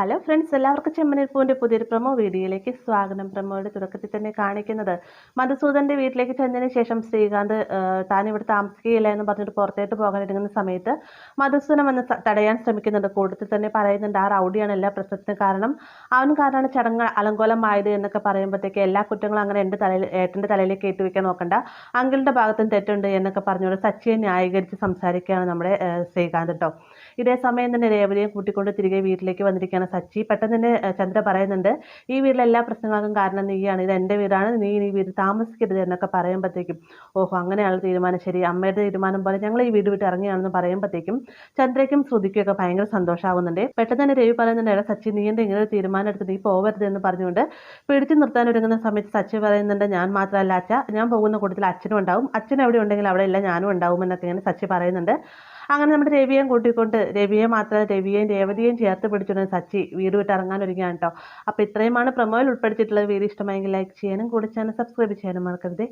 Hello friends, എല്ലാവർക്കും ചെമ്മനീർ പൂവിൻ്റെ പുതിയൊരു പ്രൊമോ വീഡിയോയിലേക്ക് സ്വാഗതം. പ്രൊമോയുടെ തുടക്കത്തിൽ തന്നെ കാണിക്കുന്നത് മധുസൂദൻ്റെ വീട്ടിലേക്ക് ചെന്നതിന് ശേഷം ശ്രീകാന്ത് താൻ ഇവിടെ താമസിക്കുകയില്ല എന്ന് പറഞ്ഞിട്ട് പുറത്തേട്ട് പോകാൻ ഇറങ്ങുന്ന സമയത്ത് മധുസൂദൻ വന്ന് തടയാൻ ശ്രമിക്കുന്നുണ്ട്. കൂട്ടത്തിൽ തന്നെ പറയുന്നുണ്ട്, ആ റൗഡിയാണ് എല്ലാ പ്രശ്നത്തിനും കാരണം, അവൻ കാരണമാണ് ചടങ്ങ് അലങ്കോലമായത് എന്നൊക്കെ പറയുമ്പോഴത്തേക്ക് എല്ലാ കുറ്റങ്ങളും അങ്ങനെ ഏട്ടൻ്റെ തലയിലേക്ക് കയറ്റിവെക്കാൻ നോക്കണ്ട, അങ്കിളിൻ്റെ ഭാഗത്തും തെറ്റുണ്ട് എന്നൊക്കെ പറഞ്ഞുകൊണ്ട് സച്ചിയെ ന്യായീകരിച്ച് സംസാരിക്കുകയാണ് നമ്മുടെ ശ്രീകാന്ത് കേട്ടോ. ഇതേ സമയം തന്നെ രേവതിയെ കൂട്ടിക്കൊണ്ട് തിരികെ വീട്ടിലേക്ക് വന്നിരിക്കുകയാണ് സച്ചി. പെട്ടെന്ന് തന്നെ ചന്ദ്ര പറയുന്നുണ്ട്, ഈ വീട്ടിലെ എല്ലാ പ്രശ്നങ്ങൾക്കും കാരണം നീയാണ്, ഇത് എൻ്റെ വീടാണ്, നീ ഈ വീട് താമസിക്കരുത് എന്നൊക്കെ പറയുമ്പോഴത്തേക്കും ഓഹോ അങ്ങനെയാണ് തീരുമാനം, ശരി അമ്മയുടെ തീരുമാനം പോലെ ഞങ്ങൾ ഈ വീട് വിട്ട് ഇറങ്ങിയാണെന്ന് പറയുമ്പോഴത്തേക്കും ചന്ദ്രയ്ക്കും ശ്രുതിക്കും ഒക്കെ ഭയങ്കര സന്തോഷമാകുന്നുണ്ട്. പെട്ടെന്ന് തന്നെ രവി പറയുന്നുണ്ട്, എടാ സച്ചി, നീ എന്താ ഇങ്ങനെ ഒരു തീരുമാനം എടുത്ത് നീ പോകരുത് എന്ന് പറഞ്ഞുകൊണ്ട് പിടിച്ചു നിർത്താൻ ഒരുങ്ങുന്ന സമയത്ത് സച്ചി പറയുന്നുണ്ട്, ഞാൻ മാത്രമല്ല അച്ഛ, ഞാൻ പോകുന്ന കൂട്ടത്തിൽ അച്ഛനും ഉണ്ടാവും, അച്ഛൻ എവിടെ ഉണ്ടെങ്കിൽ അവിടെ എല്ലാം ഞാനും ഉണ്ടാവും എന്നൊക്കെ ഇങ്ങനെ സച്ചി പറയുന്നുണ്ട്. അങ്ങനെ നമ്മുടെ രവിയെ കൂട്ടിക്കൊണ്ട് രവിയെ മാത്രമല്ല രവിയെയും രേവതിയെയും ചേർത്ത് പിടിച്ചുകൊണ്ട് സച്ചി വീട് വിട്ട് ഇറങ്ങാൻ ഒരുങ്ങുകയാണ് കേട്ടോ. അപ്പോൾ ഇത്രയുമാണ് പ്രൊമോയിൽ ഉൾപ്പെടുത്തിയിട്ടുള്ളത്. വീഡിയോ ഇഷ്ടമായെങ്കിൽ ലൈക്ക് ചെയ്യാനും കൂടെ ചാനൽ സബ്സ്ക്രൈബ് ചെയ്യാനും മറക്കരുത്.